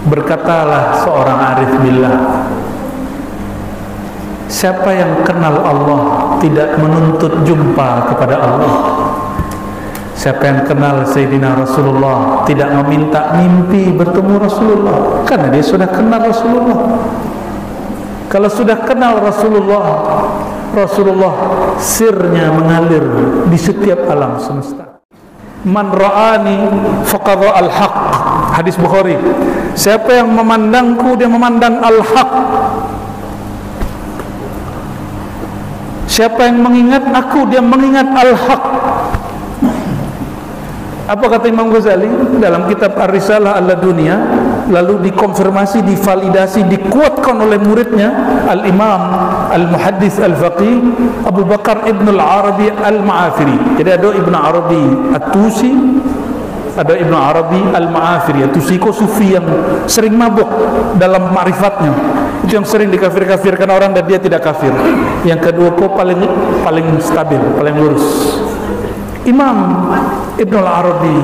Berkatalah seorang arif billah, siapa yang kenal Allah tidak menuntut jumpa kepada Allah. Siapa yang kenal Sayyidina Rasulullah tidak meminta mimpi bertemu Rasulullah, karena dia sudah kenal Rasulullah. Kalau sudah kenal Rasulullah, Rasulullah sirnya mengalir di setiap alam semesta. Man ra'ani faqad ra'al haq. Hadis Bukhari. Siapa yang memandangku, dia memandang al-haq. Siapa yang mengingat aku, dia mengingat al-haq. Apa kata Imam Ghazali dalam kitab Ar-Risalah Al-Dunia, lalu dikonfirmasi, divalidasi, dikuatkan oleh muridnya Al-Imam Al-Muhaddis Al-Faqih Abu Bakar Ibn Al-Arabi Al-Ma'afiri. Jadi ada Ibn Arabi At-Tusi, ada Ibn Arabi Al-Ma'afiri. At-Tusi kok sufi yang sering mabuk dalam ma'rifatnya, itu yang sering dikafir-kafirkan orang dan dia tidak kafir. Yang kedua kok paling stabil, paling lurus. Imam Ibn Al-Arabi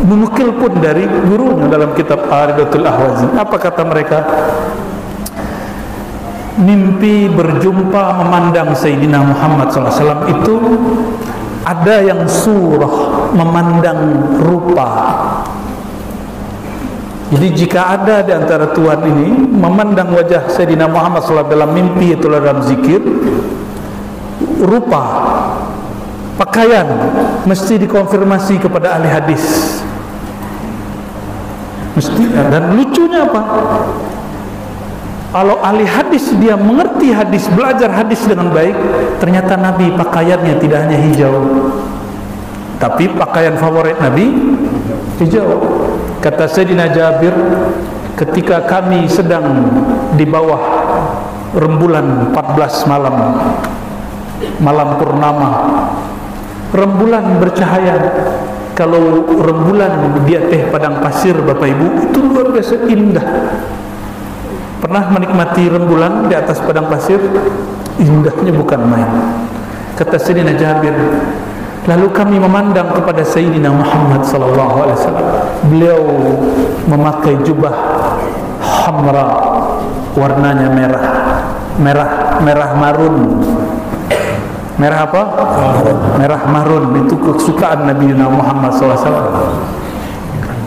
menukil pun dari gurunya dalam kitab Aridatul Ahwazi. Apa kata mereka? Mimpi berjumpa memandang Sayyidina Muhammad SAW itu ada yang surah, memandang rupa. Jadi jika ada di antara Tuhan ini memandang wajah Sayyidina Muhammad SAW dalam mimpi itu dalam zikir, rupa, pakaian mesti dikonfirmasi kepada ahli hadis. Mesti. Dan lucunya apa? Kalau ahli hadis dia mengerti hadis, belajar hadis dengan baik, ternyata Nabi pakaiannya tidak hanya hijau, tapi pakaian favorit Nabi hijau. Kata Sayyidina Jabir, ketika kami sedang di bawah rembulan 14 malam, malam purnama, rembulan bercahaya. Kalau rembulan di atas padang pasir, Bapak Ibu, itu luar biasa indah. Pernah menikmati rembulan di atas padang pasir? Indahnya bukan main. Kata Sayyidina Jabir, lalu kami memandang kepada Sayyidina Muhammad sallallahu alaihi wasallam. Beliau memakai jubah hamra, warnanya merah marun. Merah apa? Merah marun. Itu kesukaan Nabi Muhammad SAW.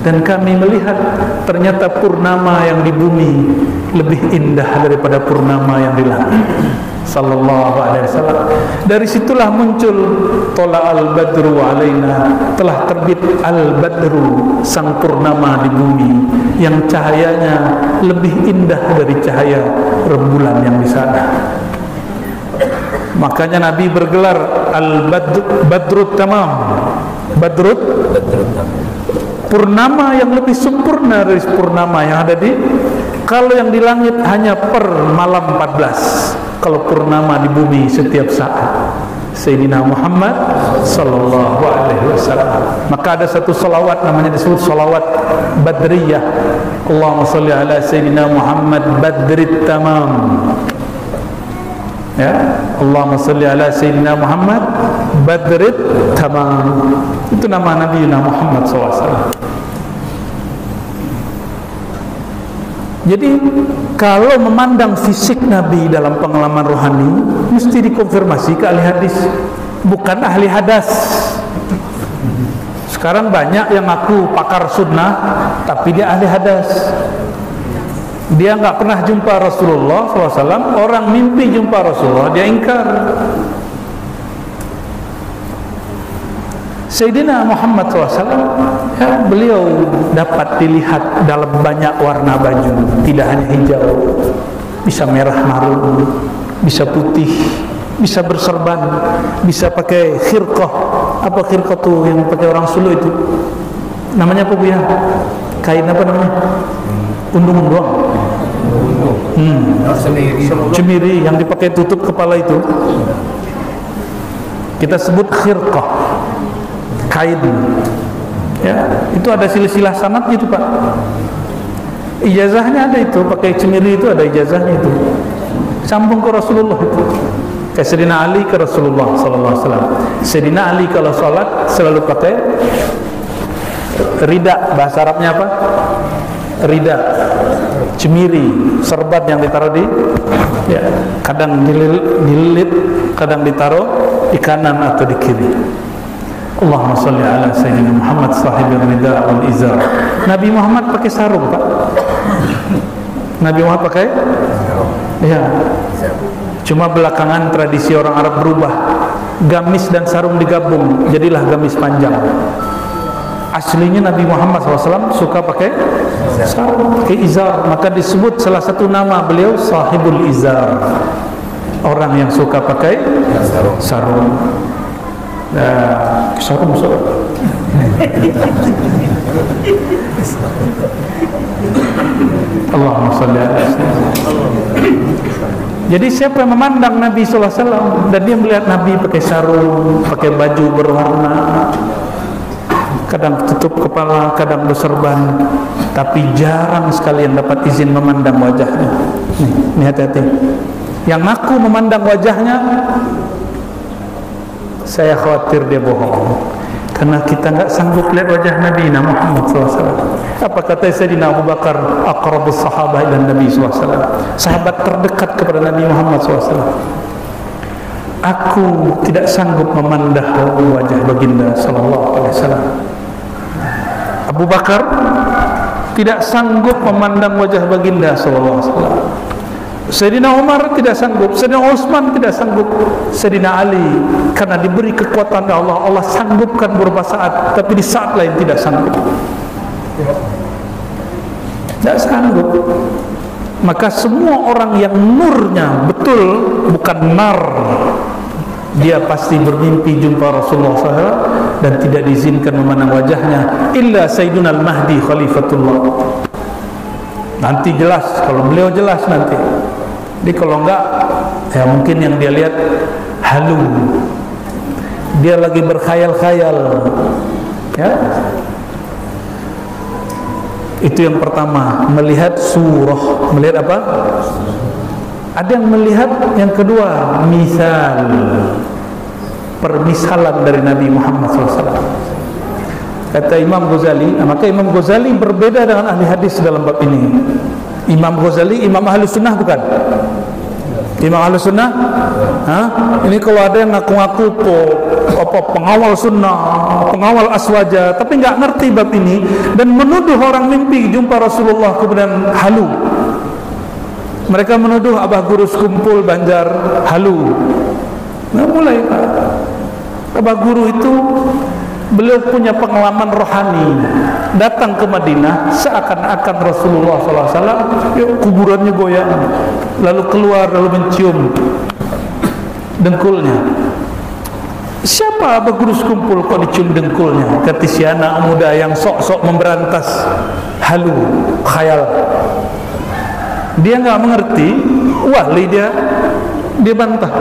Dan kami melihat ternyata purnama yang di bumi lebih indah daripada purnama yang di langit. Sallallahu alaihi wasallam. Dari situlah muncul tola al-badru alaina, telah terbit al-badru, sang purnama di bumi yang cahayanya lebih indah dari cahaya rembulan yang di sana. Makanya Nabi bergelar al-badrut tamam. Badrut purnama yang lebih sempurna dari purnama yang ada di, kalau yang di langit hanya per malam 14, kalau purnama di bumi setiap saat. Sayyidina Muhammad sallallahu alaihi wasallam. Maka ada satu salawat namanya disebut salawat badriyah. Allahumma shalli ala Sayyidina Muhammad badrit tamam. Ya, Allahumma salli ala Sayyidina Muhammad badrit tamam. Itu nama Nabi Muhammad SAW. Jadi kalau memandang fisik Nabi dalam pengalaman rohani mesti dikonfirmasi ke ahli hadis, bukan ahli hadas. Sekarang banyak yang ngaku pakar sunnah tapi dia ahli hadas. Dia nggak pernah jumpa Rasulullah SAW. Orang mimpi jumpa Rasulullah, dia ingkar. Sayyidina Muhammad SAW, ya, beliau dapat dilihat dalam banyak warna baju, tidak hanya hijau, bisa merah marun, bisa putih, bisa berserban, bisa pakai khirqah. Apa khirqah tuh yang pakai orang Sulu itu? Namanya apa Bu ya? Kain apa namanya? Undung doang. Cemiri yang dipakai tutup kepala itu kita sebut khirqah, kain. Ya, itu ada silsilah sanad gitu Pak. Ijazahnya ada itu, pakai cemiri itu ada ijazahnya itu. Sambung ke Rasulullah itu. Kayak Sayyidina Ali ke Rasulullah sallallahu alaihi wasallam. Sayyidina Ali kalau salat selalu pakai rida, bahasa Arabnya apa? rida, cemiri, serban yang ditaruh di, ya, kadang dililit, kadang ditaruh di kanan atau di kiri. Allahumma salli ala Sayyidina Muhammad sahibir rida wal izar. Nabi Muhammad pakai sarung, Pak. Nabi Muhammad pakai, ya. Cuma belakangan tradisi orang Arab berubah, gamis dan sarung digabung, jadilah gamis panjang. Aslinya Nabi Muhammad SAW suka pakai sarung, pakai izar, maka disebut salah satu nama beliau sahibul izar, orang yang suka pakai sarung. Sarung. Allahumma salli ala Jadi siapa yang memandang Nabi SAW dan dia melihat Nabi pakai sarung, pakai baju berwarna, kadang tutup kepala, kadang berserban, tapi jarang sekali yang dapat izin memandang wajahnya. Ini hati-hati. Yang ngaku memandang wajahnya, saya khawatir dia bohong, karena kita nggak sanggup lihat wajah Nabi Muhammad SAW. Apa kata Sayyidina Abu Bakar, aqrabus sahabah ila Nabi SAW, sahabat terdekat kepada Nabi Muhammad SAW. Aku tidak sanggup memandang wajah baginda sallallahu alaihi wasallam. Abu Bakar tidak sanggup memandang wajah baginda sallallahu alaihi wasallam. Sayyidina Umar tidak sanggup, Sayyidina Utsman tidak sanggup, Sayyidina Ali karena diberi kekuatan oleh Allah, Allah sanggupkan beberapa saat, tapi di saat lain tidak sanggup. Tidak sanggup. Maka semua orang yang nurnya betul, bukan nar, dia pasti bermimpi jumpa Rasulullah SAW dan tidak diizinkan memandang wajahnya illa Sayyiduna al-Mahdi Khalifatullah. Nanti jelas, kalau beliau jelas nanti. Jadi kalau enggak, ya mungkin yang dia lihat halu, dia lagi berkhayal-khayal, ya. Itu yang pertama, melihat surah. Melihat apa? Ada yang melihat, yang kedua misal, permisalan dari Nabi Muhammad SAW. Kata Imam Ghazali, maka Imam Ghazali berbeda dengan ahli hadis dalam bab ini. Imam Ghazali, Imam Ahlus Sunnah bukan? Imam Ahlus Sunnah? Ini kalau ada yang ngaku-ngaku pengawal sunnah, pengawal aswaja, tapi nggak ngerti bab ini dan menuduh orang mimpi jumpa Rasulullah kemudian halu. Mereka menuduh Abah Guru Sekumpul Banjar halu. Nah, mulai Pak. Abah Guru itu beliau punya pengalaman rohani, datang ke Madinah seakan-akan Rasulullah SAW, kuburannya goyang, lalu keluar, lalu mencium dengkulnya. Siapa Abah Guru Sekumpul kok dicium dengkulnya? Kata si anak muda yang sok-sok memberantas halu, khayal. Dia nggak mengerti, wali dia bantah.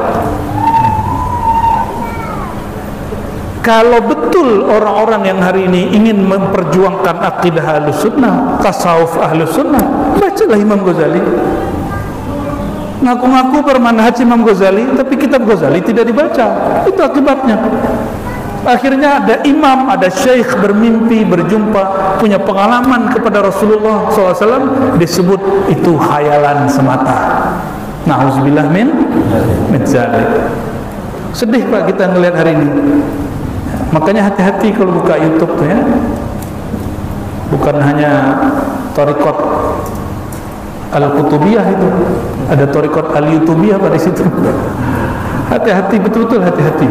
Kalau betul orang-orang yang hari ini ingin memperjuangkan akidah Ahlus Sunnah, tasawuf Ahlus Sunnah, bacalah Imam Ghazali. Ngaku-ngaku bermanhaj Imam Ghazali, tapi kitab Ghazali tidak dibaca. Itu akibatnya. Akhirnya ada imam, ada syekh bermimpi, berjumpa, punya pengalaman kepada Rasulullah SAW, disebut itu khayalan semata. Na'udzubillah min dzalik. Sedih Pak kita ngelihat hari ini. Makanya hati-hati kalau buka YouTube tuh ya. Bukan hanya Thariqat Al-Qutubiyah itu, ada Thariqat Al-Yutubiyah pada situ. Hati-hati, betul-betul hati-hati.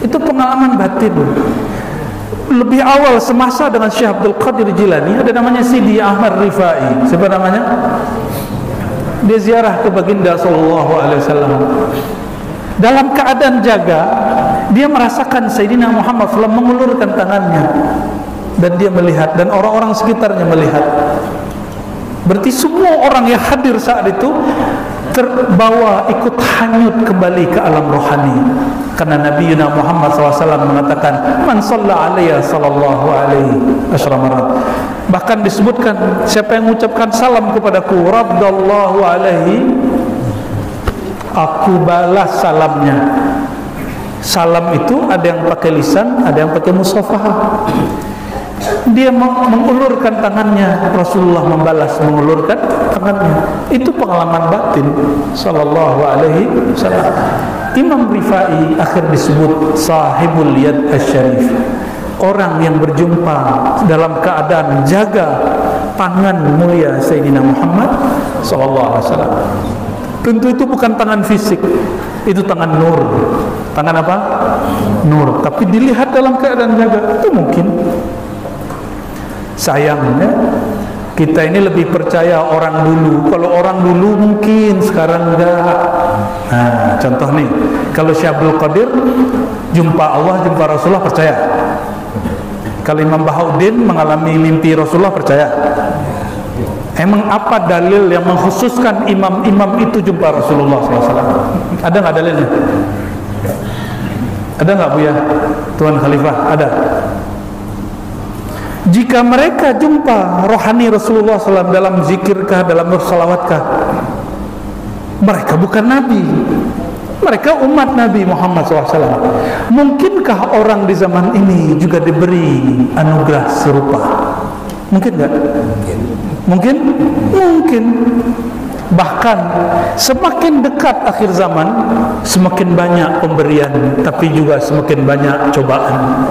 Itu pengalaman batin. Lebih awal semasa dengan Syekh Abdul Qadir Jilani, ada namanya Sidi Ahmad Rifai. Siapa namanya? Dia ziarah ke baginda sallallahu alaihi wasallam. Dalam keadaan jaga, dia merasakan Sayyidina Muhammad SAW mengulurkan tangannya dan dia melihat, dan orang-orang sekitarnya melihat. Berarti semua orang yang hadir saat itu terbawa, ikut hanyut kembali ke alam rohani. Karena Nabi Muhammad SAW mengatakan, man shalla alayya sallallahu alaihi asyamarat. Bahkan disebutkan, siapa yang mengucapkan salam kepadaku, raddallahu alaihi, aku balas salamnya. Salam itu ada yang pakai lisan, ada yang pakai musafahah. Dia mengulurkan tangannya, Rasulullah membalas mengulurkan tangannya. Itu pengalaman batin sallallahu alaihi wasallam. Imam Rifai akhir disebut sahibul yad asy-syarif, orang yang berjumpa dalam keadaan jaga tangan mulia Sayyidina Muhammad sallallahu alaihi wasallam. Tentu itu bukan tangan fisik, itu tangan nur. Tangan apa? Nur. Tapi dilihat dalam keadaan jaga, itu mungkin. Sayangnya kita ini lebih percaya orang dulu. Kalau orang dulu mungkin, sekarang enggak. Nah, contoh nih, kalau Syekh Abdul Qadir jumpa Allah, jumpa Rasulullah, percaya. Kalau Imam Bahauddin mengalami mimpi Rasulullah, percaya. Emang apa dalil yang mengkhususkan imam-imam itu jumpa Rasulullah SAW? Ada nggak dalilnya? Ada nggak Buya? Tuan Khalifah, ada. Jika mereka jumpa rohani Rasulullah SAW dalam zikirkah, dalam bersalawatkah, mereka bukan Nabi, mereka umat Nabi Muhammad SAW. Mungkinkah orang di zaman ini juga diberi anugerah serupa? Mungkin nggak? Mungkin? Mungkin. Bahkan semakin dekat akhir zaman, semakin banyak pemberian, tapi juga semakin banyak cobaan.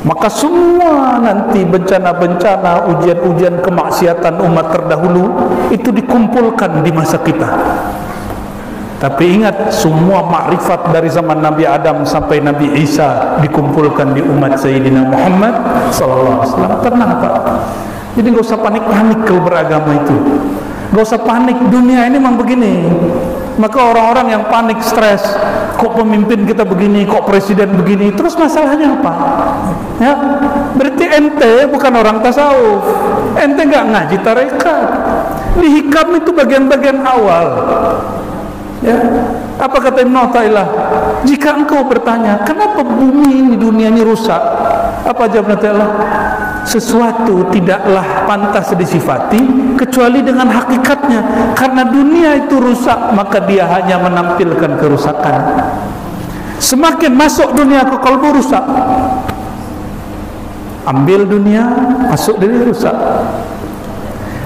Maka semua nanti bencana-bencana, ujian-ujian kemaksiatan umat terdahulu itu dikumpulkan di masa kita. Tapi ingat, semua makrifat dari zaman Nabi Adam sampai Nabi Isa dikumpulkan di umat Sayyidina Muhammad sallallahu alaihi wasallam. Tenang Pak. Jadi enggak usah panik-panik kalau beragama itu. Enggak usah panik, dunia ini memang begini. Maka orang-orang yang panik, stres, kok pemimpin kita begini, kok presiden begini, terus masalahnya apa? Ya, berarti ente bukan orang tasawuf. Ente enggak ngaji tarekat. Di hikam itu bagian-bagian awal. Ya, apa kata Ibnu Athaillah? Jika engkau bertanya, kenapa bumi ini, dunia ini rusak? Apa jawab Ibnu Athaillah? Sesuatu tidaklah pantas disifati kecuali dengan hakikatnya. Karena dunia itu rusak, maka dia hanya menampilkan kerusakan. Semakin masuk dunia ke kalbu, rusak. Ambil dunia, masuk diri, rusak.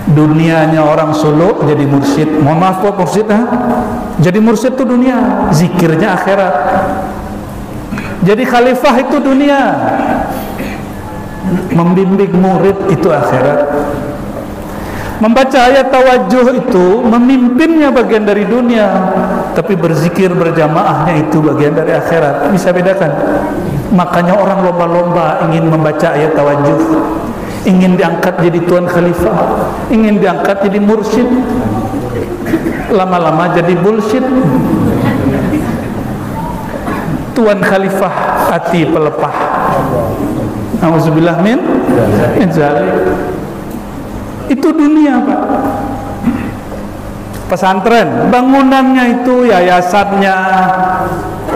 Dunianya orang Solo jadi mursyid. Mohon maaf Pak mursyid, jadi mursyid itu dunia, zikirnya akhirat. Jadi khalifah itu dunia, membimbing murid itu akhirat. Membaca ayat tawajuh itu memimpinnya bagian dari dunia, tapi berzikir berjamaahnya itu bagian dari akhirat. Bisa bedakan? Makanya orang lomba-lomba ingin membaca ayat tawajuh, ingin diangkat jadi tuan khalifah, ingin diangkat jadi mursyid, lama-lama jadi bullshit. Tuan khalifah hati pelepah. Auzubillah min zalik. Itu dunia Pak. Pesantren, bangunannya itu, yayasannya,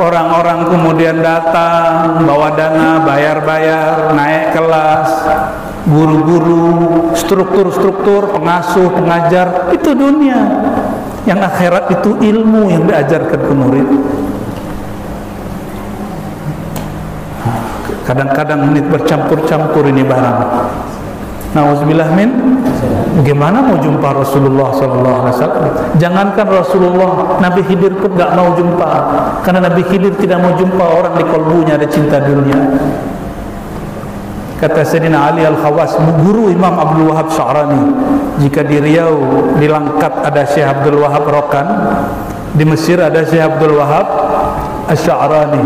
orang-orang kemudian datang bawa dana, bayar-bayar, naik kelas, guru-guru, struktur-struktur, pengasuh, pengajar, itu dunia. Yang akhirat itu ilmu yang diajarkan ke murid. Kadang-kadang menit bercampur-campur ini barang. Nauzubillah min. Bagaimana mau jumpa Rasulullah sallallahu alaihi wasallam? Jangankan Rasulullah, Nabi Khidir pun enggak mau jumpa. Karena Nabi Khidir tidak mau jumpa orang di kalbunya ada cinta dunia. Kata Sayyidina Ali Al-Khawas, guru Imam Abdul Wahab Sya'rani, jika di Riau, di Langkat ada Syekh Abdul Wahab Rokan, di Mesir ada Syekh Abdul Wahab Asy-Sya'rani.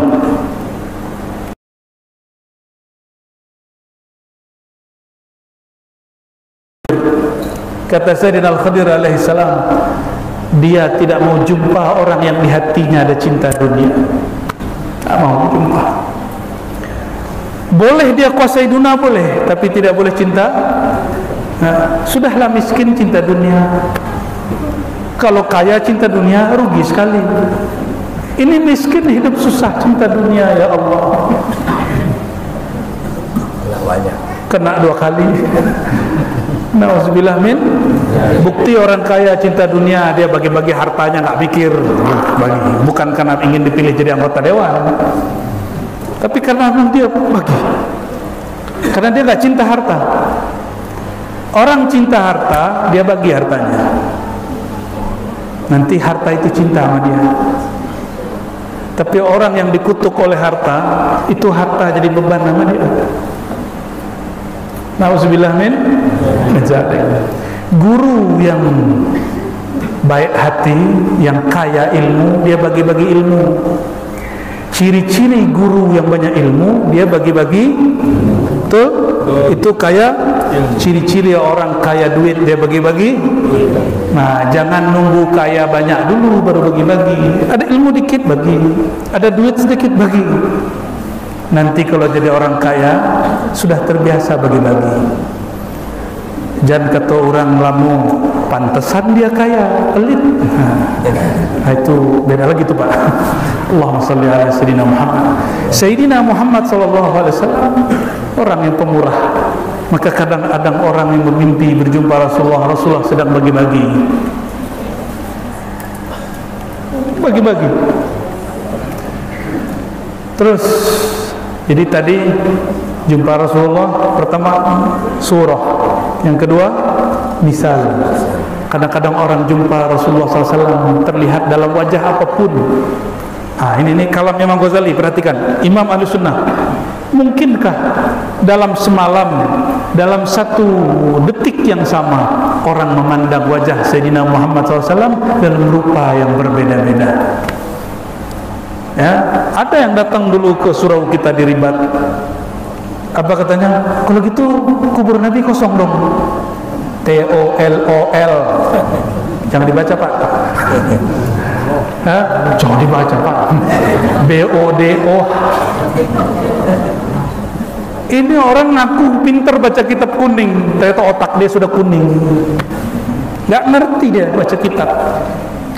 Kata Sayyidina Al-Khadir alaihi salam, dia tidak mau jumpa orang yang di hatinya ada cinta dunia. Tak mau jumpa. Boleh dia kuasai dunia, boleh, tapi tidak boleh cinta. Nah, sudahlah miskin cinta dunia. Kalau kaya cinta dunia, rugi sekali. Ini miskin hidup susah cinta dunia, ya Allah. Kena dua kali. Nauzubillah min. Bukti orang kaya cinta dunia, dia bagi-bagi hartanya nggak pikir bagi, bukan karena ingin dipilih jadi anggota dewan, tapi karena memang dia bagi. Karena dia nggak cinta harta. Orang cinta harta, dia bagi hartanya. Nanti harta itu cinta sama dia. Tapi orang yang dikutuk oleh harta, itu harta jadi beban sama dia. Nauzubillah min dzalik. Guru yang baik hati, yang kaya ilmu, dia bagi-bagi ilmu. Ciri-ciri guru yang banyak ilmu, dia bagi-bagi. Betul? Itu kaya. Ciri-ciri orang kaya duit, dia bagi-bagi. Nah, jangan nunggu kaya banyak dulu baru bagi-bagi. Ada ilmu dikit bagi, ada duit sedikit bagi. Nanti kalau jadi orang kaya sudah terbiasa bagi-bagi. Jangan kata orang lamu, pantesan dia kaya, pelit. Nah, itu beda lagi tuh Pak. Allahumma shalli ala Sayyidina Muhammad. Sayyidina Muhammad sallallahu alaihi wasallam orang yang pemurah. Maka kadang-kadang orang yang bermimpi berjumpa Rasulullah, Rasulullah sedang bagi-bagi. Bagi-bagi. Terus, jadi tadi jumpa Rasulullah, pertama surah, yang kedua misal. Kadang-kadang orang jumpa Rasulullah SAW terlihat dalam wajah apapun. Ini kalam Imam Ghazali, perhatikan. Imam Ahlussunnah, mungkinkah dalam semalam, dalam satu detik yang sama, orang memandang wajah Sayyidina Muhammad SAW dalam rupa yang berbeda-beda? Ya, ada yang datang dulu ke surau kita di Ribat. Apa katanya? Kalau gitu kubur Nabi kosong dong. TOLOL. Jangan dibaca Pak. Jangan dibaca Pak. BODO. Ini orang ngaku pinter baca kitab kuning, ternyata otak dia sudah kuning. Nggak ngerti dia baca kitab.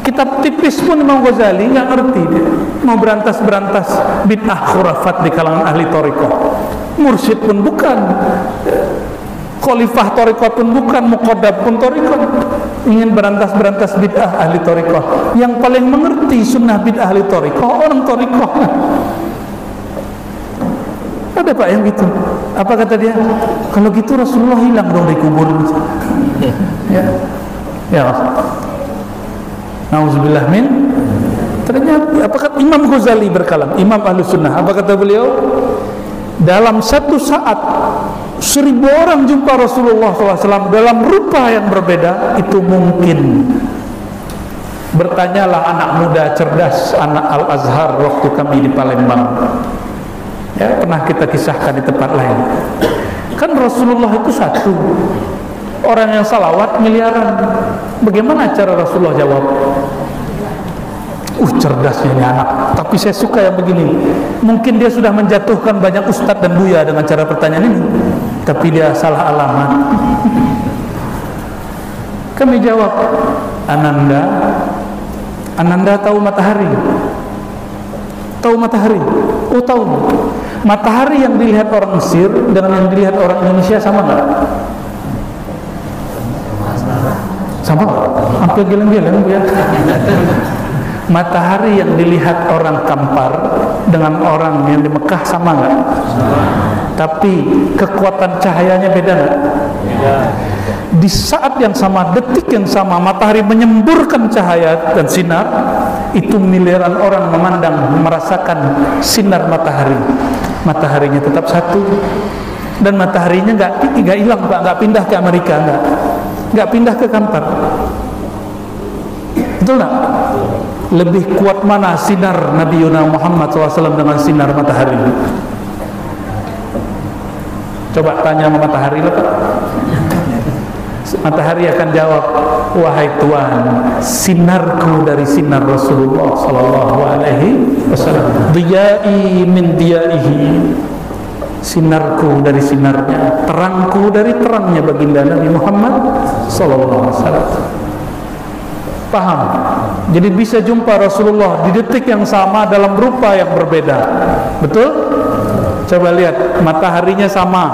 Kitab tipis pun Imam Ghazali nggak ngerti dia. Mau berantas-berantas bid'ah khurafat di kalangan ahli thariqah. Mursyid pun bukan, khalifah thariqah pun bukan, muqaddam pun thariqah. Ingin berantas-berantas bid'ah ahli thariqah. Yang paling mengerti sunnah bid'ah ahli thariqah orang thariqah. Ada Pak yang gitu. Apa kata dia? Kalau gitu Rasulullah hilang dong di kubur. Ya. Nauzubillah min. Ternyata apa kata Imam Ghazali berkalam, Imam Ahlussunnah, apa kata beliau? Dalam satu saat 1000 orang jumpa Rasulullah SAW dalam rupa yang berbeda, itu mungkin. Bertanyalah anak muda cerdas, anak Al-Azhar waktu kami di Palembang. Ya, pernah kita kisahkan di tempat lain. Kan Rasulullah itu satu, orang yang salawat miliaran. Bagaimana cara Rasulullah jawab? Cerdasnya ini anak. Tapi saya suka yang begini. Mungkin dia sudah menjatuhkan banyak ustadz dan buya dengan cara pertanyaan ini, tapi dia salah alamat. Kami jawab, Ananda tahu matahari? Tahu matahari? Oh tahu. Matahari yang dilihat orang Mesir dengan yang dilihat orang Indonesia sama nggak? Sama. Hampir geleng-geleng ya. Matahari yang dilihat orang Kampar dengan orang yang di Mekah sama nggak? Tapi kekuatan cahayanya beda nggak? Di saat yang sama, detik yang sama, matahari menyemburkan cahaya dan sinar, itu miliaran orang memandang, merasakan sinar matahari. Mataharinya tetap satu, dan mataharinya nggak hilang Pak, nggak pindah ke Amerika, nggak pindah ke Kampar. Betul nggak? Lebih kuat mana sinar Nabi Muhammad SAW dengan sinar matahari? Coba tanya sama matahari lah Pak. Matahari akan jawab, wahai Tuhan, sinarku dari sinar Rasulullah Sallallahu Alaihi Wasallam, diyai min diyaihi, sinarku dari sinarnya, terangku dari terangnya baginda Nabi Muhammad Sallallahu Alaihi Wasallam. Paham? Jadi bisa jumpa Rasulullah di detik yang sama dalam rupa yang berbeda. Betul? Coba lihat, mataharinya sama.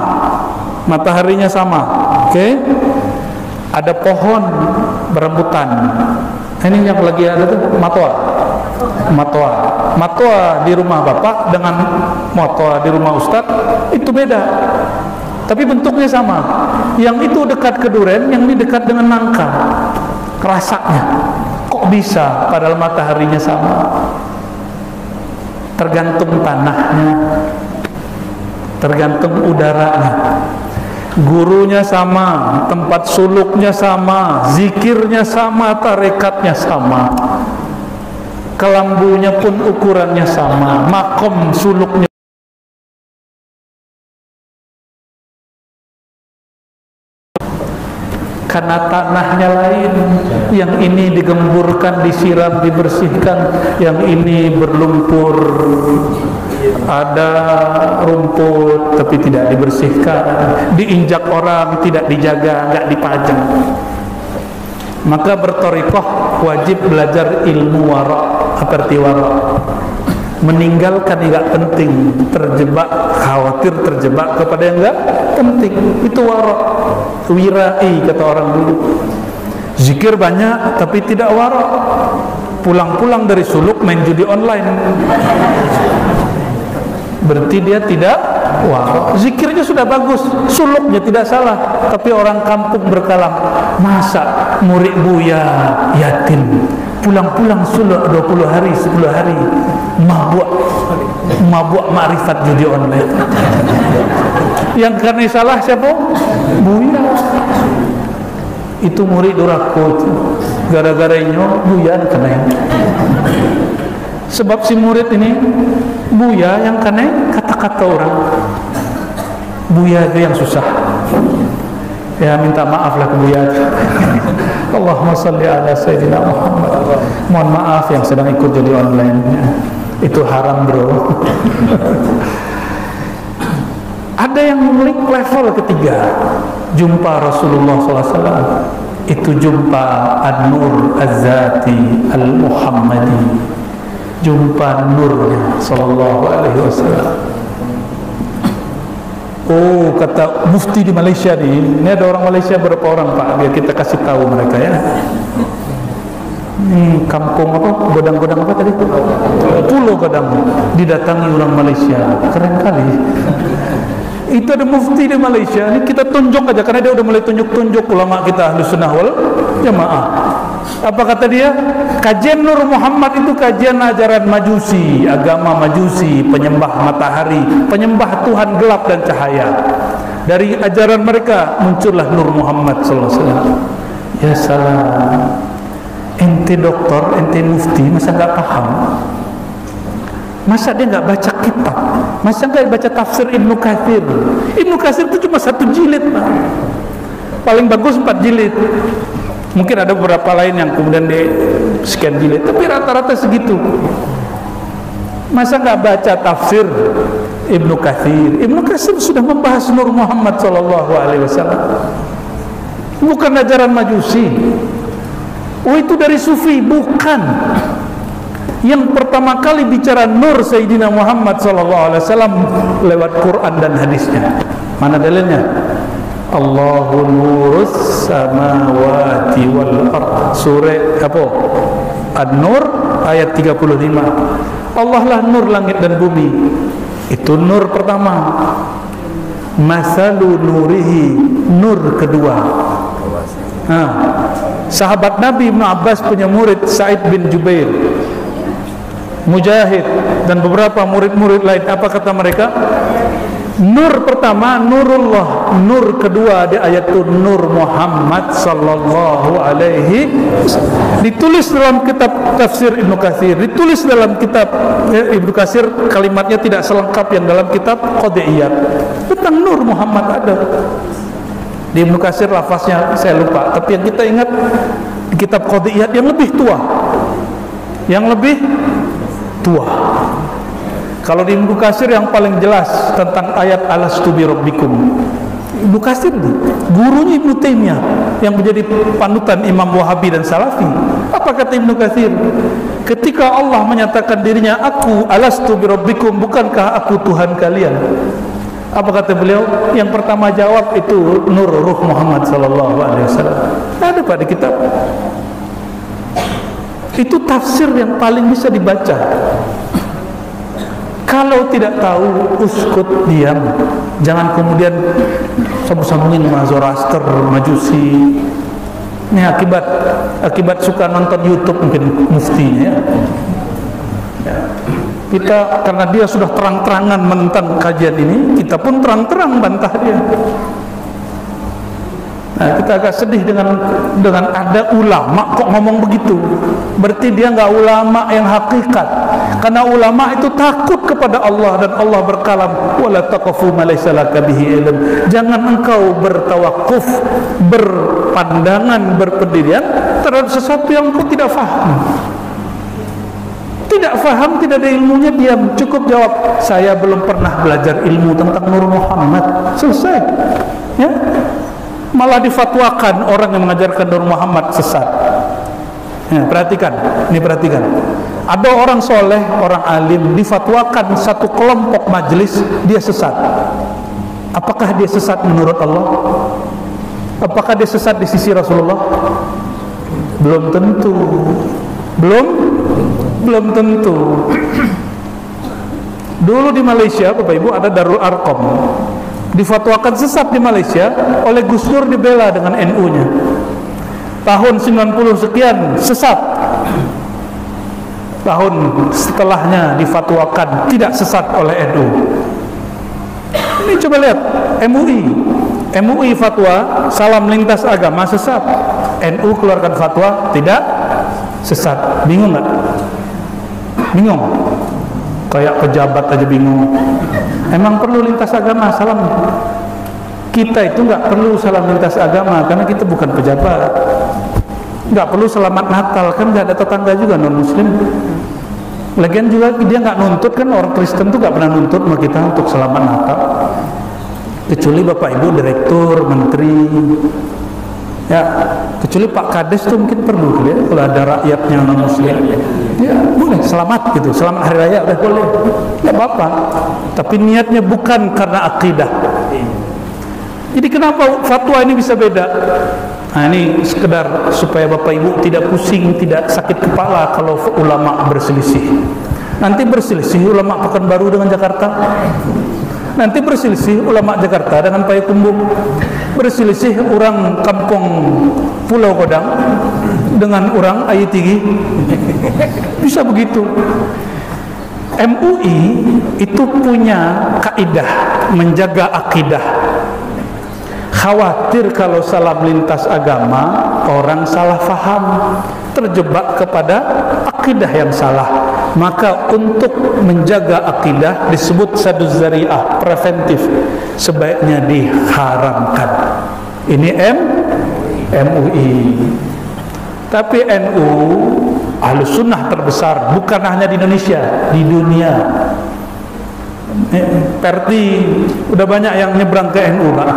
Mataharinya sama. Oke? Ada pohon berebutan. Ini yang lagi ada tuh matoa di rumah bapak dengan matoa di rumah ustadz itu beda. tapi bentuknya sama. Yang itu dekat ke duren, yang ini dekat dengan nangka. Rasanya kok bisa padahal mataharinya sama? Tergantung tanahnya, tergantung udaranya. Gurunya sama, tempat suluknya sama, zikirnya sama, tarekatnya sama, kelambunya pun ukurannya sama, makom suluknya. Karena tanahnya lain, yang ini digemburkan, disiram, dibersihkan, yang ini berlumpur, ada rumput tapi tidak dibersihkan, diinjak orang, tidak dijaga, nggak dipajang. Maka berthariqah wajib belajar ilmu wara. Apa arti wara? Meninggalkan yang nggak penting, khawatir terjebak kepada yang nggak penting. Itu wara, wirai kata orang dulu. Zikir banyak tapi tidak wara. Pulang-pulang dari suluk main judi online, berarti dia tidak wara. Zikirnya sudah bagus, suluknya tidak salah, tapi orang kampung berkalam, masa murid Buya yatim pulang-pulang suluk 20 hari 10 hari mabuk ma'rifat judi online. Yang karena salah siapa? Buya. Itu murid durhaka, gara-gara inyo Buya kena. Sebab si murid ini Buya yang kena kata-kata orang. Buya itu yang susah. Ya minta maaf lah ke Buya. Allahumma salli ala Sayyidina Muhammad. Mohon maaf yang sedang ikut judi online. Itu haram bro. Ada yang memiliki level ketiga, jumpa Rasulullah SAW. Itu jumpa An-Nur Az-Zati Al-Muhammadi, jumpa nurnya Sallallahu Alaihi Wasallam. Oh, kata mufti di Malaysia ini ada orang Malaysia berapa orang Pak, biar kita kasih tahu mereka ya. Kampung apa, godang-godang apa tadi? Pulau Godang, didatangi orang Malaysia, keren kali. Itu ada mufti di Malaysia, ini kita tunjuk aja karena dia udah mulai tunjuk-tunjuk ulama kita Ahlus Sunnah wal Jamaah. Apa kata dia? Kajian Nur Muhammad itu kajian ajaran Majusi, agama Majusi, penyembah matahari, penyembah Tuhan gelap dan cahaya. Dari ajaran mereka muncullah Nur Muhammad sallallahu alaihi wasallam. Ya salam. Ente doktor, ente mufti, masa nggak paham? Masa dia nggak baca kitab? Masa nggak baca tafsir Ibnu Katsir? Ibnu Katsir itu cuma 1 jilid, Pak. Paling bagus 4 jilid. Mungkin ada beberapa lain yang kemudian di sekian jilid, tapi rata-rata segitu. Masa nggak baca tafsir Ibnu Katsir? Ibnu Katsir sudah membahas Nur Muhammad Sallallahu Alaihi Wasallam. Bukan ajaran Majusi. Oh itu dari Sufi, bukan. Yang pertama kali bicara Nur Sayyidina Muhammad Sallallahu Alaihi Wasallam lewat Quran dan hadisnya. Mana dalilnya? Allahu nurus samawati wal ard. Surah apa? An-Nur ayat 35. Allah lah nur langit dan bumi. Itu nur pertama. Masalu nurihi, nur kedua. Sahabat Nabi Ibnu Abbas punya murid Sa'id bin Jubair, Mujahid dan beberapa murid-murid lain. Apa kata mereka? Nur pertama nurullah, nur kedua di ayat itu Nur Muhammad sallallahu alaihi wasallam. Ditulis dalam kitab tafsir Ibnu Katsir, ditulis dalam kitab Ibnu Katsir, kalimatnya tidak selengkap yang dalam kitab Qadiyat. Tentang Nur Muhammad ada. Di Ibnu Katsir lafaznya saya lupa, tapi yang kita ingat di kitab Qadiyat yang lebih tua. Yang lebih tua. Kalau di Ibnu Katsir yang paling jelas tentang ayat alastu bi rabbikum. Ibnu Katsir gurunya Ibnu Taimiyah yang menjadi panutan Imam Wahabi dan Salafi. Apa kata Ibnu Katsir? Ketika Allah menyatakan dirinya, aku alastu bi rabbikum, bukankah aku Tuhan kalian? Apa kata beliau? Yang pertama jawab itu nur ruh Muhammad sallallahu alaihi wasallam. Ada Pak di kitab. Itu tafsir yang paling bisa dibaca. Kalau tidak tahu, uskut, diam. Jangan kemudian sambung-sambungin sama Zoroaster, Majusi. Ini akibat suka nonton YouTube mungkin muftinya ya. Kita karena dia sudah terang-terangan menentang kajian ini, kita pun terang-terang bantah dia. Nah, kita agak sedih dengan ada ulama kok ngomong begitu. Berarti dia nggak ulama yang hakikat. Karena ulama itu takut kepada Allah dan Allah berkalam, wala taqfu ma laysa laka bihi ilm. Jangan engkau bertawakuf, berpandangan, berpendirian terhadap sesuatu yang engkau tidak faham. Tidak faham, tidak ada ilmunya, diam. Cukup jawab, saya belum pernah belajar ilmu tentang Nur Muhammad. Selesai. Ya. Malah difatwakan orang yang mengajarkan Nur Muhammad sesat. Ya, perhatikan. Ada orang soleh, orang alim difatwakan satu kelompok majelis dia sesat. Apakah dia sesat menurut Allah? Apakah dia sesat di sisi Rasulullah? Belum tentu. Belum tentu. Dulu di Malaysia, Bapak Ibu, ada Darul Arqam. Difatwakan sesat di Malaysia, oleh Gus Dur dibela dengan NU-nya. Tahun 90 sekian sesat. Tahun setelahnya difatwakan tidak sesat oleh NU. Ini coba lihat, MUI fatwa salam lintas agama sesat. NU keluarkan fatwa tidak sesat. Bingung nggak? Bingung? Kayak pejabat aja bingung. Emang perlu lintas agama salam? Kita itu nggak perlu salam lintas agama karena kita bukan pejabat. Nggak perlu selamat Natal kan nggak ada tetangga juga non Muslim. Lagian juga dia nggak nuntut kan, orang Kristen tuh nggak pernah nuntut sama kita untuk selamat Natal. Kecuali Bapak Ibu direktur, menteri. Ya, kecuali Pak Kades tuh mungkin perlu ya, kalau ada rakyatnya non Muslim. Ya boleh selamat gitu, selamat hari raya udah boleh, nggak apa-apa. Tapi niatnya bukan karena akidah. Jadi kenapa fatwa ini bisa beda? Nah, ini sekedar supaya Bapak Ibu tidak pusing, tidak sakit kepala kalau ulama berselisih. Nanti berselisih ulama Pekanbaru dengan Jakarta. Nanti berselisih ulama Jakarta dengan Payakumbuh. Berselisih orang kampung Pulau Kodang dengan orang Ayu Tinggi. Bisa begitu. MUI itu punya kaidah menjaga akidah. Khawatir kalau salam lintas agama orang salah faham, terjebak kepada akidah yang salah. Maka untuk menjaga akidah disebut saduz zari'ah, preventif, sebaiknya diharamkan. Ini MUI. Tapi NU Ahlus Sunnah terbesar bukan hanya di Indonesia, di dunia. Perti udah banyak yang nyebrang ke NU, Pak.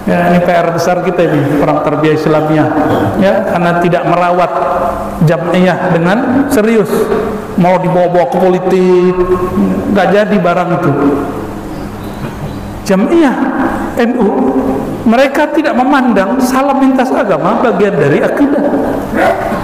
Ya, ini PR besar kita ini, perang tarbiyah Islamiyah. Ya, karena tidak merawat jam'iyah dengan serius, mau dibawa-bawa ke politik, nggak jadi barang itu. Jam'iyah NU, mereka tidak memandang salam lintas agama bagian dari akidah.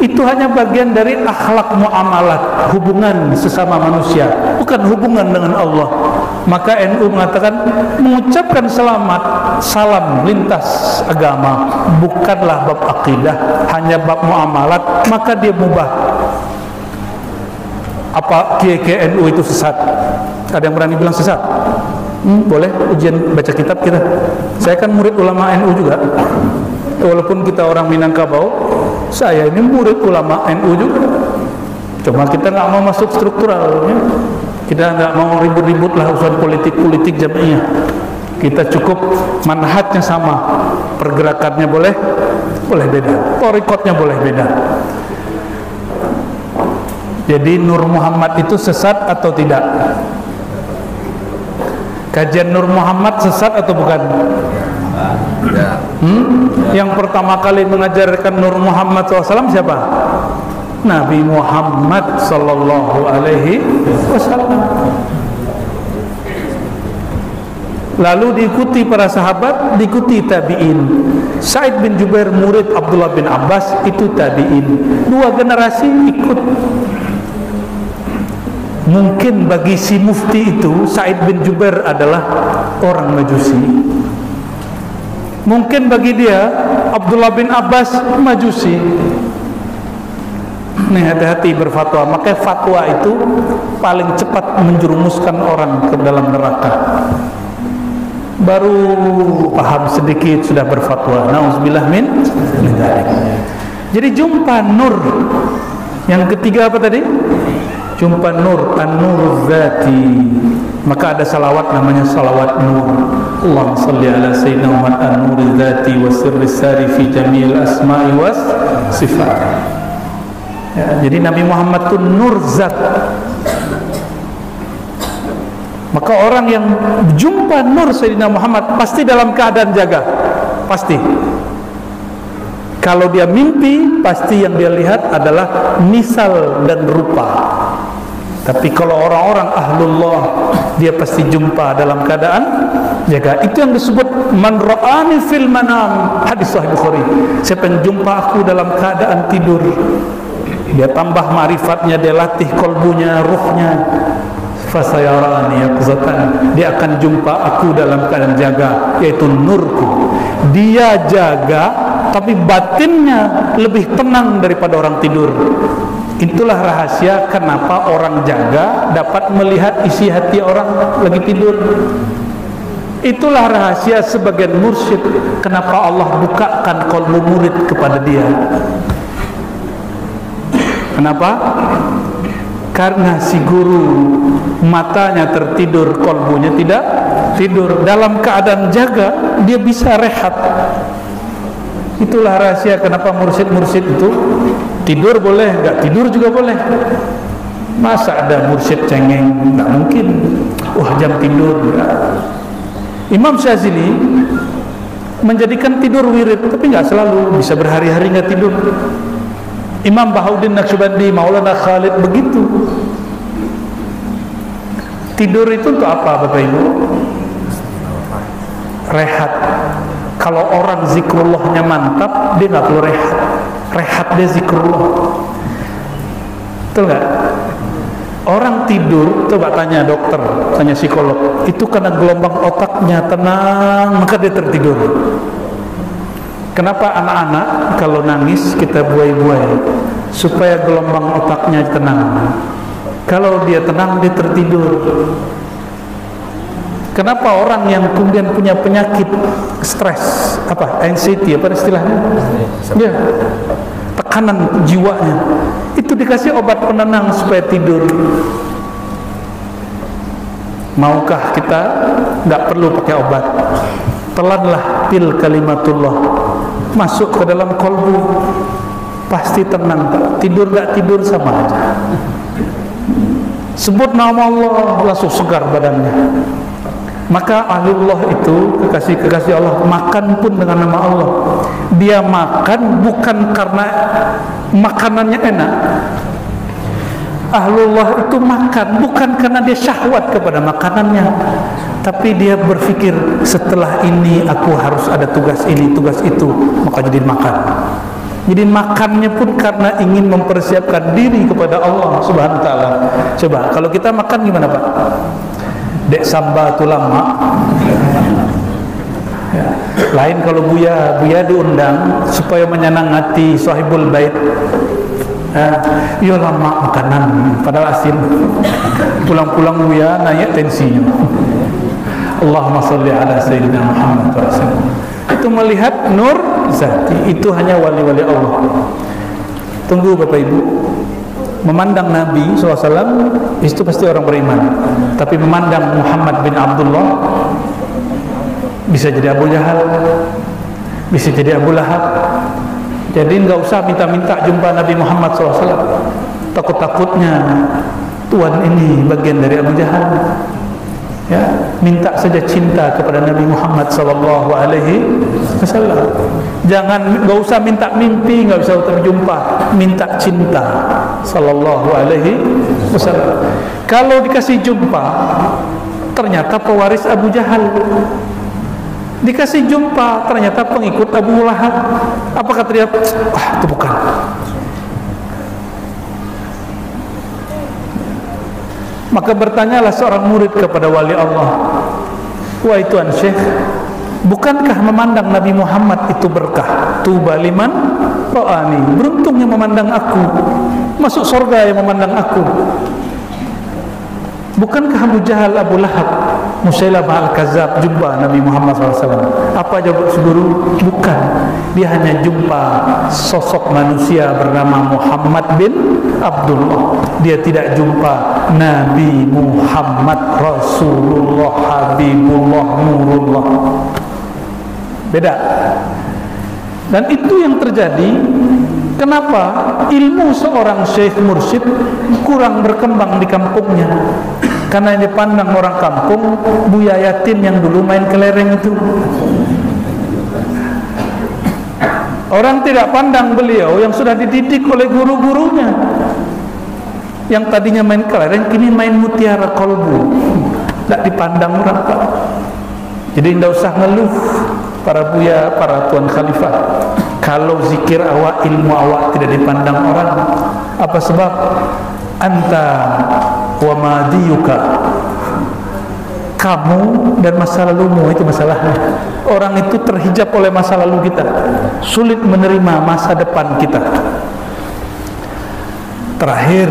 Itu hanya bagian dari akhlak muamalat, hubungan sesama manusia, bukan hubungan dengan Allah. Maka NU mengatakan mengucapkan salam lintas agama bukanlah bab akidah, hanya bab muamalat, maka dia mubah. Apa kiai NU itu sesat? Ada yang berani bilang sesat? Boleh ujian baca kitab kita. Saya kan murid ulama NU juga. Walaupun kita orang Minangkabau, saya ini murid ulama NU juga. Cuma kita nggak mau masuk struktural, ya. Kita nggak mau ribut-ribut lah urusan politik jam'iyah. Kita cukup manhajnya sama, pergerakannya boleh beda, torikotnya boleh beda. Jadi Nur Muhammad itu sesat atau tidak? Kajian Nur Muhammad sesat atau bukan? Yang pertama kali mengajarkan Nur Muhammad SAW siapa? Nabi Muhammad sallallahu alaihi wasallam. Lalu diikuti para sahabat, diikuti tabi'in. Sa'id bin Jubair murid Abdullah bin Abbas itu tabi'in. Dua generasi ikut. Mungkin bagi si mufti itu Sa'id bin Jubair adalah orang Majusi. Mungkin bagi dia Abdullah bin Abbas Majusi. Nih, hati-hati berfatwa. Maka fatwa itu paling cepat menjerumuskan orang ke dalam neraka. Baru paham sedikit sudah berfatwa. Nauzubillah min dzalik. Jadi jumpa nur. Yang ketiga apa tadi? Jumpa nur, an-nur zati. Maka ada salawat namanya salawat nur. Allahumma salli ala sayyidina Muhammad an-nur zati wa sirri sari fi jami'il asma'i was sifat. Ya, jadi Nabi Muhammad itu nur zat. Maka orang yang jumpa nur Sayyidina Muhammad pasti dalam keadaan jaga. Pasti. Kalau dia mimpi, pasti yang dia lihat adalah misal dan rupa. Tapi kalau orang-orang ahlullah, dia pasti jumpa dalam keadaan jaga. Itu yang disebut man ra'ani fil manam, hadis sahih Bukhari. Siapa yang jumpa aku dalam keadaan tidur, dia tambah ma'rifatnya, dia latih kolbunya, ruhnya, fasayarani yaqzatan, dia akan jumpa aku dalam keadaan jaga, yaitu nurku. Dia jaga tapi batinnya lebih tenang daripada orang tidur. Itulah rahasia kenapa orang jaga dapat melihat isi hati orang lagi tidur. Itulah rahasia sebagian mursyid kenapa Allah bukakan qalbu murid kepada dia. Kenapa? Karena si guru matanya tertidur, kolbunya tidak tidur. Dalam keadaan jaga, dia bisa rehat. Itulah rahasia kenapa mursyid-mursyid itu tidur boleh, enggak tidur juga boleh. Masa ada mursyid cengeng? Enggak mungkin. Wah, jam tidur. Enggak. Imam Syazili menjadikan tidur wirid, tapi enggak selalu, bisa berhari-hari enggak tidur. Imam Bahauddin Naqsyabandi, Maulana Khalid begitu. Tidur itu untuk apa Bapak Ibu? Rehat. Kalau orang zikrullahnya mantap, dia nggak perlu rehat. Rehat dia zikrullah. Betul nggak? Orang tidur, coba tanya dokter, tanya psikolog, itu karena gelombang otaknya tenang, maka dia tertidur. Kenapa anak-anak kalau nangis kita buai-buai? Supaya gelombang otaknya tenang. Kalau dia tenang, dia tertidur. Kenapa orang yang kemudian punya penyakit stres, apa, anxiety, apa istilahnya? Ya, tekanan jiwanya, itu dikasih obat penenang supaya tidur. Maukah kita nggak perlu pakai obat? Telanlah pil kalimatullah masuk ke dalam kolbu, pasti tenang. Tidur nggak tidur sama aja. Sebut nama Allah, langsung segar badannya. Maka ahlullah itu kekasih-kekasih Allah makan pun dengan nama Allah. Dia makan bukan karena makanannya enak. Ahlullah itu makan bukan karena dia syahwat kepada makanannya, tapi dia berpikir setelah ini aku harus ada tugas ini, tugas itu, maka jadi makan. Jadi makannya pun karena ingin mempersiapkan diri kepada Allah Subhanahu wa taala. Coba kalau kita makan gimana, Pak? Dek samba tulama. Ya. Lain kalau Buya diundang supaya menyenangati sahibul bait. Iya lama makanan padahal asin. Pulang-pulang Buya naik tensinya. Allahumma salli ala sayyidina Muhammad wa sallam. Itu melihat nur zati, itu hanya wali-wali Allah. Tunggu Bapak Ibu, memandang Nabi SAW itu pasti orang beriman, tapi memandang Muhammad bin Abdullah bisa jadi Abu Jahal, bisa jadi Abu Lahab. Jadi nggak usah minta-minta jumpa Nabi Muhammad SAW. Takut-takutnya Tuhan ini bagian dari Abu Jahal. Ya, minta saja cinta kepada Nabi Muhammad sallallahu alaihi wasallam. Jangan, enggak usah minta mimpi, enggak usah terjumpa, minta cinta sallallahu alaihi wasallam. Kalau dikasih jumpa ternyata pewaris Abu Jahal. Dikasih jumpa ternyata pengikut Abu Lahab. Apa kata dia? Wah, itu bukan. Maka bertanyalah seorang murid kepada wali Allah, wahai Tuan Syekh, bukankah memandang Nabi Muhammad itu berkah? Tuba liman ra'ani, beruntungnya memandang aku, masuk surga yang memandang aku. Bukankah Abu Jahal, Abu Lahab, Musailamah al-Kadzab jumpa Nabi Muhammad SAW? Apa jawab guru? Bukan, dia hanya jumpa sosok manusia bernama Muhammad bin Abdullah. Dia tidak jumpa Nabi Muhammad Rasulullah Habibullah Nurullah. Beda. Dan itu yang terjadi. Kenapa ilmu seorang syekh mursyid kurang berkembang di kampungnya? Karena yang dipandang orang kampung Buya Yatin yang dulu main kelereng itu. Orang tidak pandang beliau yang sudah dididik oleh guru-gurunya, yang tadinya main kelereng kini main mutiara kolbu. Tidak dipandang orang, Pak. Jadi tidak usah ngeluh para buya, para tuan khalifah, kalau zikir awak, ilmu awak tidak dipandang orang. Apa sebab? Anta wa madiyuka, kamu dan masa lalumu, itu masalahnya. Orang itu terhijab oleh masa lalu kita, sulit menerima masa depan kita. Terakhir,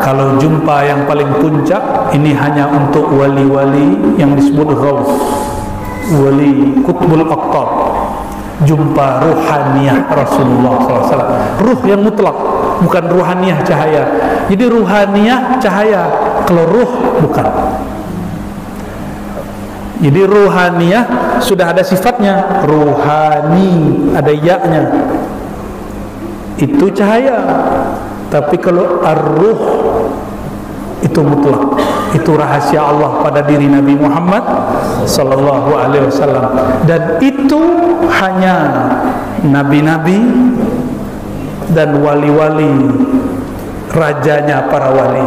kalau jumpa yang paling puncak ini hanya untuk wali-wali yang disebut ghaus, wali Qutbul Aqtab, jumpa ruhaniyah Rasulullah SAW, ruh yang mutlak, bukan ruhaniyah cahaya. Jadi ruhaniyah cahaya, kalau ruh bukan. Jadi ruhaniyah sudah ada sifatnya, ruhani ada ya-nya, itu cahaya. Tapi kalau ar-ruh itu mutlak, itu rahasia Allah pada diri Nabi Muhammad sallallahu alaihi wasallam, dan itu hanya nabi-nabi dan wali-wali, rajanya para wali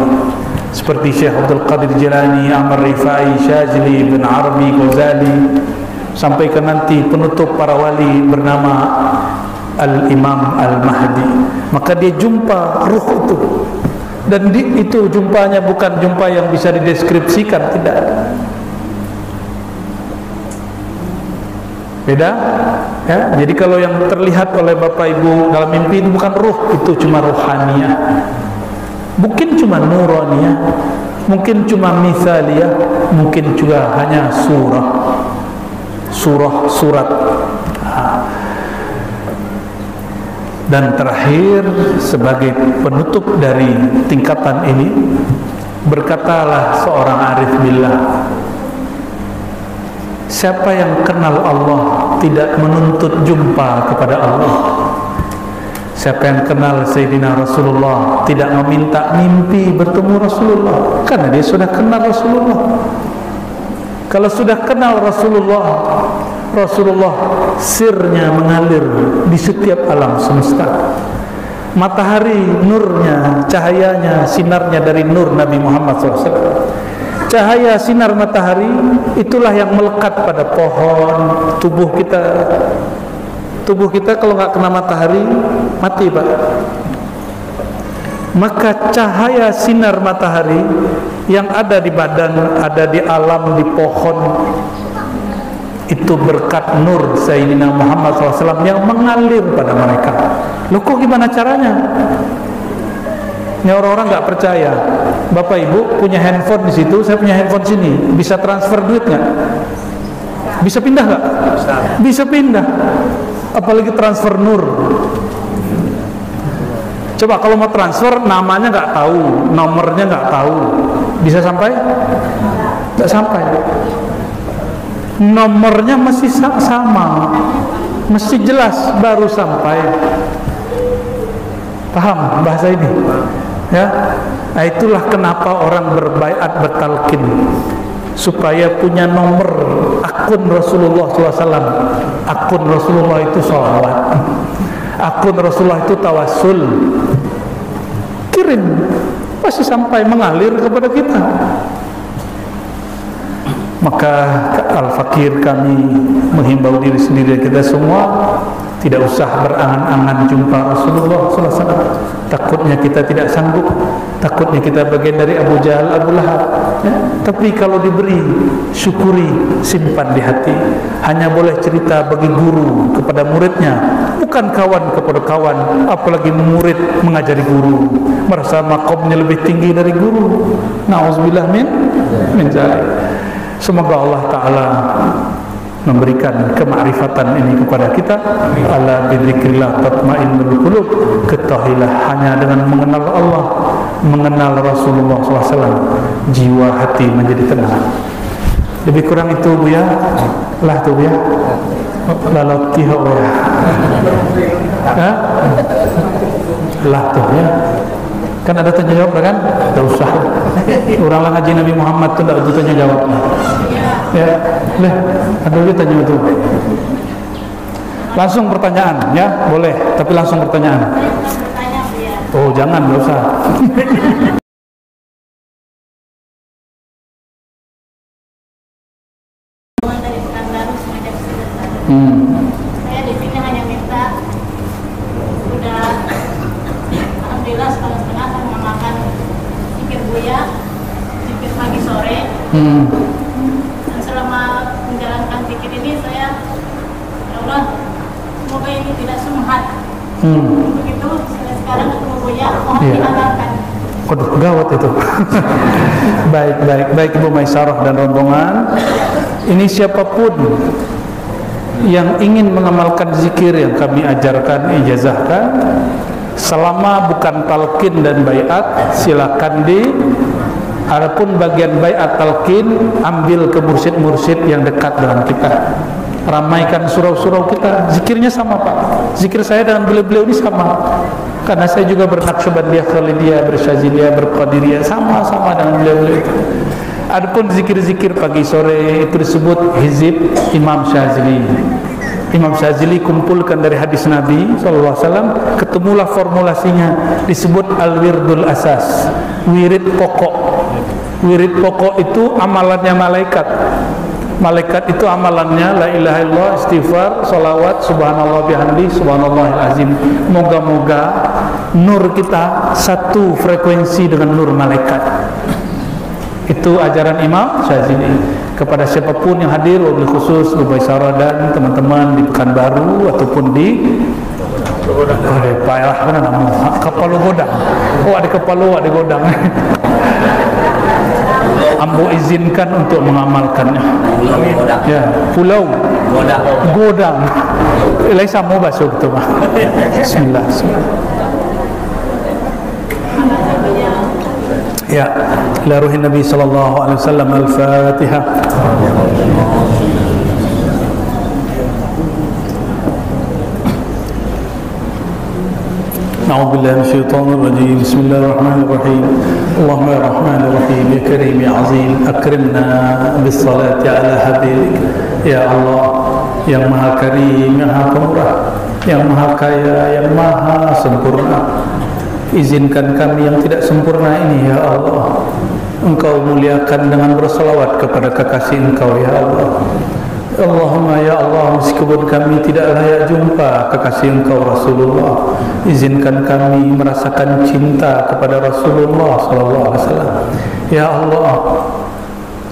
seperti Syekh Abdul Qadir Jilani, Amr Rifai, Syazili bin Arabi, Ghazali, sampai ke nanti penutup para wali bernama Al-Imam Al-Mahdi. Maka dia jumpa ruh itu, dan itu jumpanya bukan jumpa yang bisa dideskripsikan, tidak. Beda ya. Jadi kalau yang terlihat oleh Bapak Ibu dalam mimpi itu bukan ruh, itu cuma ruhaniyah, mungkin cuma nuraniyah, mungkin cuma misaliyah, mungkin juga hanya surat. Dan terakhir, sebagai penutup dari tingkatan ini, berkatalah seorang arif billah, siapa yang kenal Allah tidak menuntut jumpa kepada Allah. Siapa yang kenal Sayyidina Rasulullah tidak meminta mimpi bertemu Rasulullah, karena dia sudah kenal Rasulullah. Kalau sudah kenal Rasulullah, sirnya mengalir di setiap alam semesta. Matahari nurnya, cahayanya, sinarnya dari nur Nabi Muhammad SAW. Cahaya sinar matahari itulah yang melekat pada pohon. Tubuh kita kalau nggak kena matahari mati, Pak. Maka cahaya sinar matahari yang ada di badan, ada di alam, di pohon, itu berkat nur Sayyidina Muhammad SAW yang mengalir pada mereka. Loh, kok gimana caranya? Ini orang-orang nggak percaya. Bapak Ibu punya handphone di situ, saya punya handphone sini, bisa transfer duit nggak? Bisa pindah nggak? Bisa pindah. Apalagi transfer nur. Coba kalau mau transfer, namanya nggak tahu, nomornya nggak tahu, bisa sampai? Nggak sampai. Nomornya masih sama, mesti jelas baru sampai. Paham bahasa ini? Ya, nah, itulah kenapa orang berbaiat bertalqin, supaya punya nomor akun Rasulullah SAW. Akun Rasulullah itu sholawat, akun Rasulullah itu tawassul. Kirim, pasti sampai mengalir kepada kita. Maka Al-Fakir kami menghimbau diri sendiri kita semua Tidak usah berangan-angan jumpa Rasulullah SAW. Takutnya kita tidak sanggup, takutnya kita bagian dari Abu Jahal, Abu Lahab, ya? Tapi kalau diberi, syukuri, simpan di hati. Hanya boleh cerita bagi guru kepada muridnya, bukan kawan kepada kawan. Apalagi murid mengajari guru, merasa makomnya lebih tinggi dari guru. Na'udzubillah min dzalik. Semoga Allah Ta'ala memberikan kemakrifatan ini kepada kita. Ala bidzikrillah tatmainnul qulub. Ketahuilah hanya dengan mengenal Allah, mengenal Rasulullah SAW, jiwa hati menjadi tenang. Lebih kurang itu Bu ya. Lah tu Bu ya. Lalau tiho ya. Ha? Lah tu ya. Kan ada tanya jawab kan? Tak usah. Orang lah ngaji Nabi Muhammad tu tak ada tanya jawab. Ya, boleh. Ada lagi tanya itu. Langsung pertanyaan, ya, boleh. Tapi langsung pertanyaan. Oh, jangan, nggak usah. Saya di sini hanya minta, sudah alhamdulillah setengah-setengah saya mengamalkan zikir buya, zikir pagi sore. Dan selama menjalankan zikir ini saya, ya Allah, semoga ini tidak sumhat. Begitu saya sekarang ketemu buya, mohon diamalkan. Waduh, gawat itu. Baik Ibu Maisarah dan rombongan. Ini siapapun yang ingin mengamalkan zikir yang kami ajarkan, ijazahkan, selama bukan talqin dan baiat, silakan di. Adapun bagian baiat talqin, ambil ke mursyid-mursyid yang dekat dengan kita. Ramaikan surau-surau kita. Zikirnya sama Pak. Zikir saya dengan beliau-beliau ini sama. Karena saya juga bernaqsyabandiyah, khalidiyah, bersyaziliyah, berqadiriyah, sama-sama dengan beliau-beliau itu. Adapun zikir-zikir pagi sore itu disebut hizib Imam Syazili. Imam Syazili kumpulkan dari hadis Nabi SAW, ketemulah formulasinya, disebut al-wirdul asas, wirid pokok. Wirid pokok itu amalannya malaikat. Malaikat itu amalannya la ilaha illallah, istighfar, salawat, subhanallah bihamdi, subhanallahil azim. Moga-moga nur kita satu frekuensi dengan nur malaikat. Itu ajaran Imam Syazili. Kepada siapapun yang hadir, wabil khusus Bu Maisarah dan teman-teman di Pekanbaru ataupun di payah mana nama Kepalu Godang. Oh, ada Kepalu, ada Godang. Ambo izinkan untuk mengamalkannya. Ya, Pulau Godang. Laisa mau basuh betul mah. Bismillah. Ya, ila ruhin Nabi sallallahu alaihi wasallam, al-Fatihah. أعوذ بالله من الشيطان الرجيم بسم الله الرحمن الرحيم اللهم يا رحمن الرحيم يا كريم يا عظيم أكرمنا بالصلاة على حبيبك يا الله yang maha karim, yang maha pemurah, yang maha kaya, yang maha sempurna. Izinkan kami yang tidak sempurna ini ya Allah, Engkau muliakan dengan bersalawat kepada kekasih Engkau ya Allah. Allahumma ya Allah, meskipun kami tidak layak jumpa kekasih Engkau Rasulullah, izinkan kami merasakan cinta kepada Rasulullah sallallahu alaihi wasallam. Ya Allah,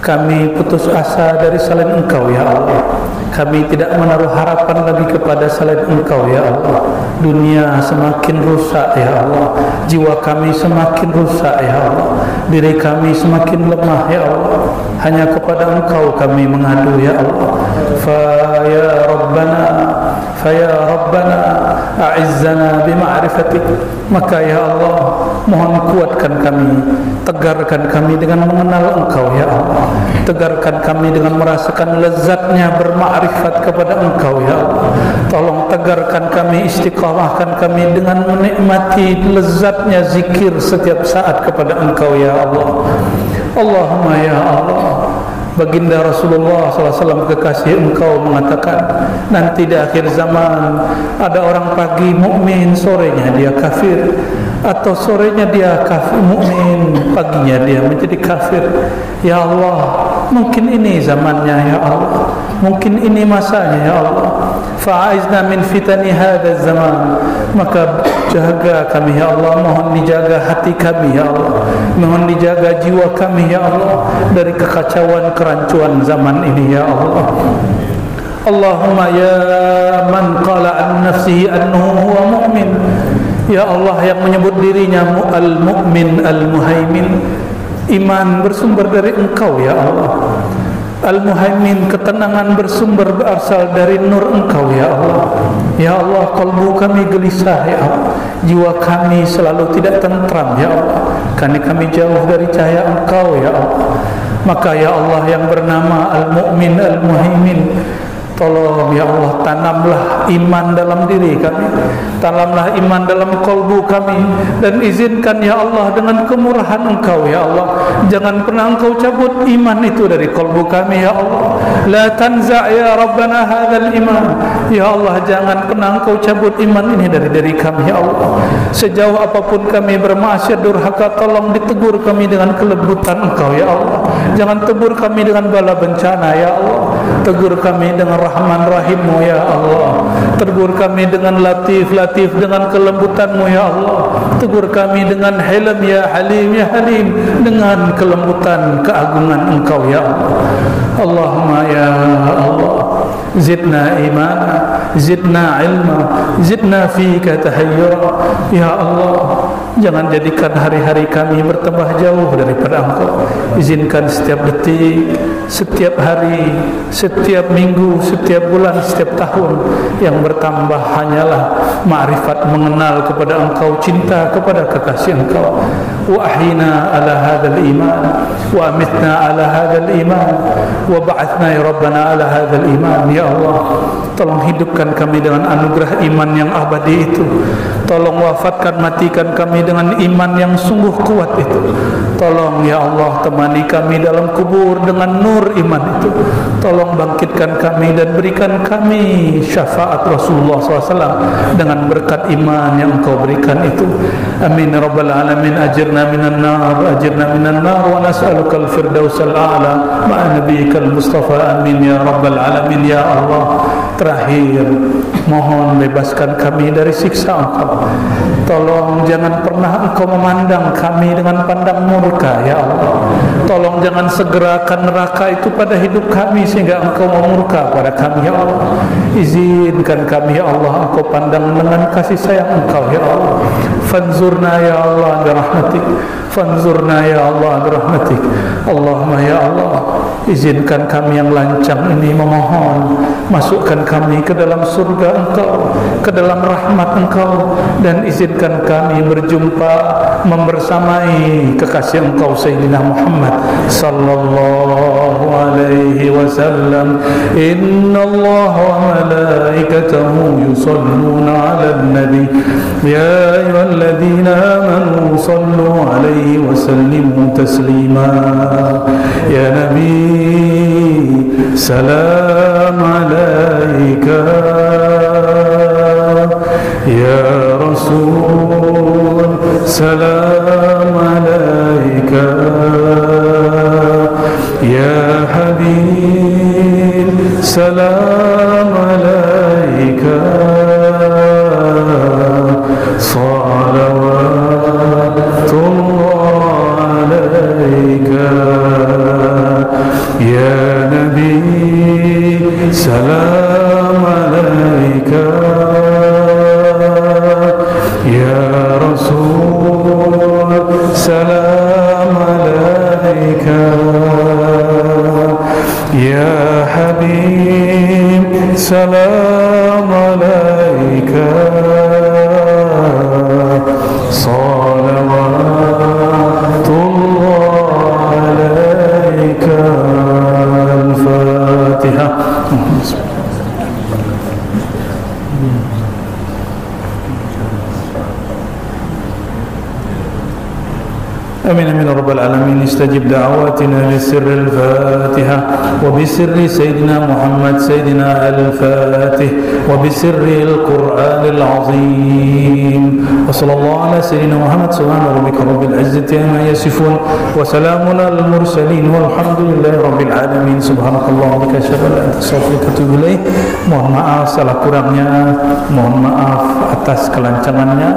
kami putus asa dari selain Engkau ya Allah. Kami tidak menaruh harapan lagi kepada selain Engkau ya Allah. Dunia semakin rusak ya Allah, jiwa kami semakin rusak ya Allah, diri kami semakin lemah ya Allah. Hanya kepada Engkau kami mengadu ya Allah. Fa ya Rabbana a'izzana bima'rifatik. Maka ya Allah, mohon kuatkan kami, tegarkan kami dengan mengenal Engkau ya Allah. Tegarkan kami dengan merasakan lezatnya bermakrifat kepada Engkau ya Allah. Tolong tegarkan kami, istiqamahkan kami dengan menikmati lezatnya zikir setiap saat kepada Engkau ya Allah. Allahumma ya Allah, Baginda Rasulullah SAW kekasih Engkau mengatakan, nanti di akhir zaman ada orang pagi mukmin, sorenya dia kafir, atau sorenya dia kafir mukmin, paginya dia menjadi kafir. Ya Allah, mungkin ini zamannya ya Allah, mungkin ini masanya ya Allah. fa'aizna min fitani hadzal zaman. Maka jaga kami ya Allah, mohon dijaga hati kami ya Allah, mohon dijaga jiwa kami ya Allah dari kekacauan kerancuan zaman ini ya Allah. Allahumma ya man qala an nafsihi annahu huwa mu'min, ya Allah yang menyebut dirinya al-mu'min al-muhaimin, iman bersumber dari Engkau ya Allah. Al-Muhaimin, ketenangan bersumber berasal dari nur Engkau ya Allah. Ya Allah, kalbu kami gelisah ya Allah, jiwa kami selalu tidak tentram ya Allah, karena kami jauh dari cahaya Engkau ya Allah. Maka ya Allah yang bernama Al-Mu'min Al-Muhaimin, tolong ya Allah, tanamlah iman dalam diri kami, tanamlah iman dalam kalbu kami, dan izinkan ya Allah dengan kemurahan Engkau ya Allah, jangan pernah Engkau cabut iman itu dari kalbu kami ya Allah. La tanza' ya Rabbana hadzal iman, ya Allah jangan pernah Engkau cabut iman ini dari diri kami ya Allah. Sejauh apapun kami bermaksiat durhaka, tolong ditegur kami dengan kelembutan Engkau ya Allah. Jangan tegur kami dengan bala bencana ya Allah, tegur kami dengan Rahman Rahimmu ya Allah, tegur kami dengan Latif dengan kelembutanmu ya Allah, tegur kami dengan Hilm ya Halim ya Halim dengan kelembutan keagungan Engkau ya Allah. Allahumma ya Allah, zidna iman, zidna ilma, zidna fika tahayyura ya Allah. Jangan jadikan hari-hari kami bertambah jauh daripada Engkau. Izinkan setiap detik, setiap hari, setiap minggu, setiap bulan, setiap tahun yang bertambah hanyalah ma'rifat, mengenal kepada Engkau, cinta kepada kekasih Engkau. Wa ahyina ala hadzal iman, wa amitna ala hadzal iman, wa ba'athna ya Rabbana ala hadzal iman. Ya Allah, tolong hidupkan kami dengan anugerah iman yang abadi itu. Tolong wafatkan, matikan kami dengan iman yang sungguh kuat itu. Tolong ya Allah, temani kami dalam kubur dengan nur iman itu. Tolong bangkitkan kami dan berikan kami syafaat Rasulullah SAW dengan berkat iman yang Engkau berikan itu. Amin ya Rabbal Alamin. Ajirna minan nar, ajirna minan nar, wa nas'alukal firdausal a'la ma'a nabiyyikal Mustafa. Amin ya Rabbal Alamin. Ya Allah, terakhir mohon bebaskan kami dari siksa Engkau. Tolong jangan pernah Engkau memandang kami dengan pandang murka ya Allah. Tolong jangan segerakan neraka itu pada hidup kami sehingga Engkau memurka pada kami ya Allah. Izinkan kami ya Allah Engkau pandang dengan kasih sayang Engkau ya Allah. Fanzurna ya Allah birahmatik, fanzurna ya Allah birahmatik. Allahumma ya Allah, izinkan kami yang lancang ini memohon, masukkan kami ke dalam surga Engkau, ke dalam rahmat Engkau, dan izinkan kami berjumpa membersamai kekasih Engkau Sayyidina Muhammad sallallahu alaihi wasallam. Inna Allah wa malaikatahu yusalluna 'alan nabi ya ayyuhalladzina amanu sallu 'alaihi wa sallimu taslima. Ya Nabi, salam alaika, ya Rasul, salam alaika, ya Habib, salam alaika, salawatullah alaika, ya Nabi, salam alaika, ya Rasul, salam alaika, ya Habib, salam alaika, salawatullah alaika. Al-Fatihah. آمين آمين رب العالمين. استجب دعواتنا بسر الفاتحة وبسر سيدنا محمد سيدنا الفاتح وبسر القرآن العظيم. Wa sallallahu ala sayyidina Muhammad subhana rabbika rabbil izzati amma yasifun wa salamun al mursalin walhamdulillahi rabbil alamin. Subhanakallah wa bihamdika asyhadu an la ilaha illa anta astaghfiruka wa atubu ilaik. Mohon maaf salah kurangnya, mohon maaf atas kelancangannya.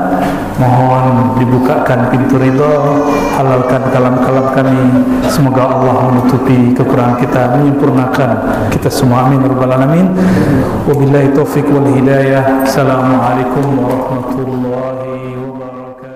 Mohon dibukakan pintu ridha, halalkan kalam-kalam kami. Semoga Allah menutupi kekurangan kita, menyempurnakan kita semua. Amin rabbal alamin. Wabillahi taufiq wal hidayah. Assalamualaikum warahmatullahi wabarakatuh.